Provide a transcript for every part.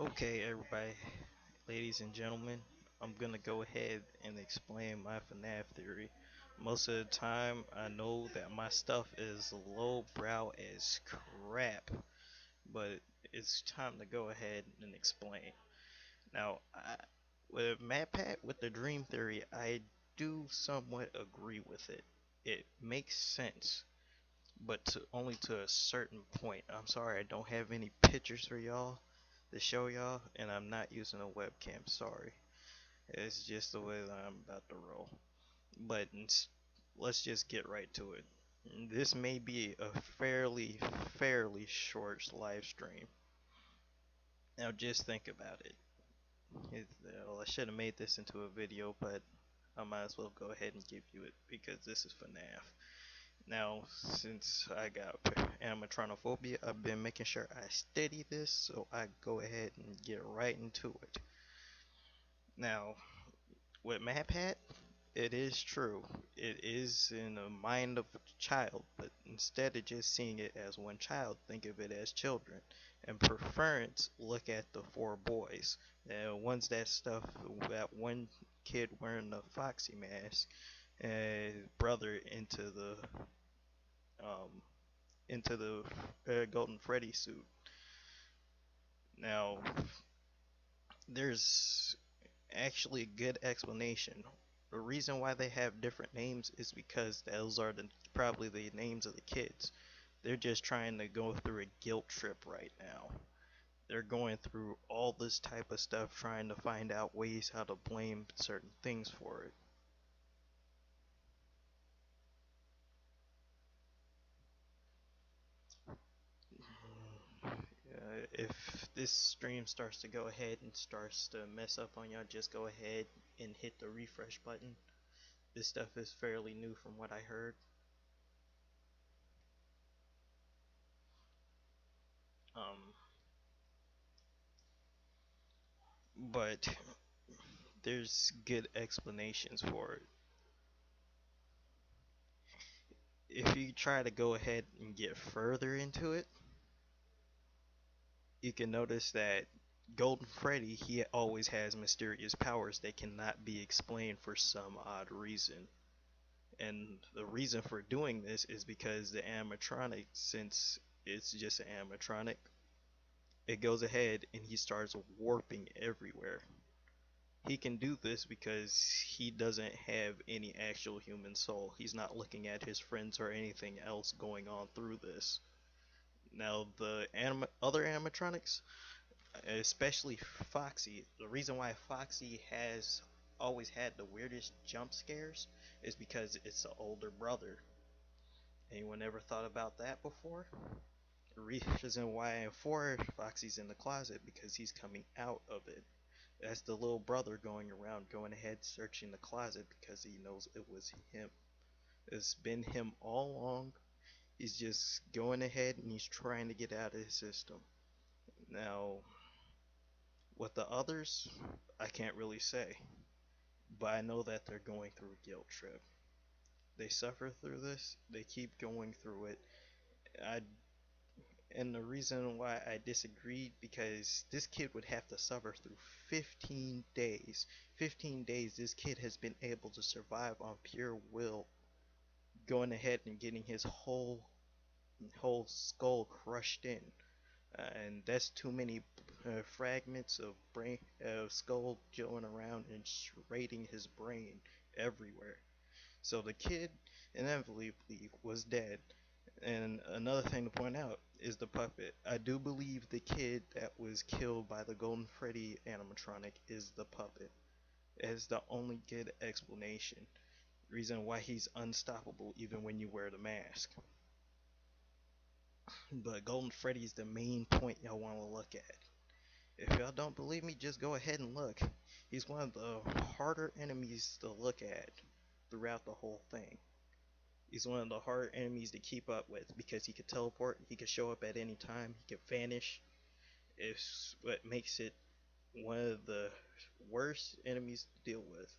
Okay, everybody, ladies and gentlemen, I'm gonna go ahead and explain my fnaf theory. Most of the time, I know that my stuff is lowbrow as crap, but it's time to go ahead and explain. Now, with MatPat, with the dream theory, I do somewhat agree with it. It makes sense, but only to a certain point. I'm sorry, I don't have any pictures for y'all to show y'all, and I'm not using a webcam. Sorry, it's just the way that I'm about to roll. But let's just get right to it. This may be a fairly short live stream. Now just think about it. I should have made this into a video, but I might as well go ahead and give you it because this is FNAF. Now, since I got animatronophobia, I've been making sure I steady this, so I go ahead and get right into it. Now, with MatPat, it is true. It is in the mind of a child, but instead of just seeing it as one child, think of it as children. And preference, look at the four boys. And once that one kid wearing the Foxy mask, and brother um, into the Golden Freddy suit. Now, there's actually a good explanation. The reason why they have different names is because those are probably the names of the kids. They're just trying to go through a guilt trip right now. They're going through all this type of stuff trying to find out ways how to blame certain things for it. If this stream starts to go ahead and starts to mess up on y'all, just go ahead and hit the refresh button. This stuff is fairly new from what I heard. Um, but there's good explanations for it. If you try to go ahead and get further into it, you can notice that Golden Freddy, he always has mysterious powers that cannot be explained for some odd reason. And the reason for doing this is because the animatronic, since it's just an animatronic, it goes ahead and he starts warping everywhere. He can do this because he doesn't have any actual human soul. He's not looking at his friends or anything else going on through this. Now, the other animatronics, especially Foxy, the reason why Foxy has always had the weirdest jump scares is because it's an older brother. Anyone ever thought about that before? The reason why in 4 Foxy's in the closet because he's coming out of it. That's the little brother going around, going ahead searching the closet because he knows it was him. It's been him all along. He's just going ahead and he's trying to get out of his system. Now, with the others, I can't really say. But I know that they're going through a guilt trip. They suffer through this, they keep going through it. I and the reason why I disagreed because this kid would have to suffer through 15 days. 15 days this kid has been able to survive on pure will, going ahead and getting his whole skull crushed in. And that's too many fragments of brain skull going around and raiding his brain everywhere. So the kid inevitably was dead. And another thing to point out is the puppet. I do believe the kid that was killed by the Golden Freddy animatronic is the puppet. It is the only good explanation. Reason why he's unstoppable even when you wear the mask. But Golden Freddy is the main point y'all want to look at. If y'all don't believe me, just go ahead and look. He's one of the harder enemies to look at throughout the whole thing. He's one of the hard enemies to keep up with because he could teleport, he could show up at any time, he could vanish. It's what makes it one of the worst enemies to deal with.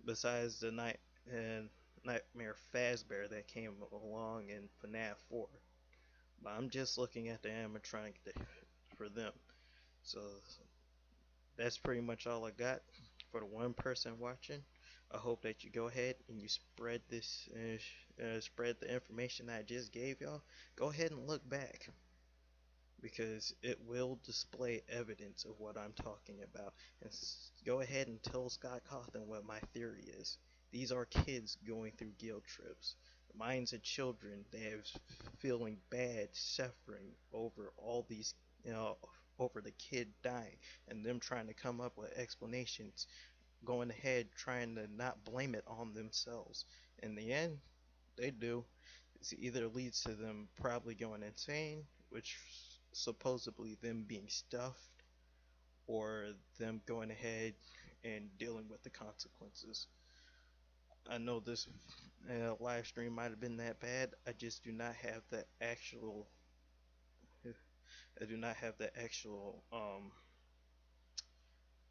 Besides the Nightmare Fazbear that came along in FNAF 4. But I'm just looking at the animatronic for them. So that's pretty much all I got for the one person watching. I hope that you go ahead and you spread this, spread the information I just gave y'all. Go ahead and look back because it will display evidence of what I'm talking about. And go ahead and tell Scott Cawthon what my theory is. These are kids going through guilt trips. The minds of children, they have feeling bad, suffering over all these, you know, over the kid dying, and them trying to come up with explanations, going ahead trying to not blame it on themselves. In the end, they do. It either leads to them probably going insane, which supposedly them being stuffed, or them going ahead and dealing with the consequences. I know this live stream might have been that bad. I just do not have the actual. I do not have the actual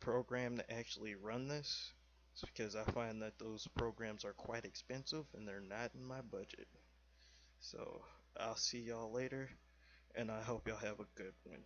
program to actually run this. It's because I find that those programs are quite expensive and they're not in my budget. So I'll see y'all later, and I hope y'all have a good one.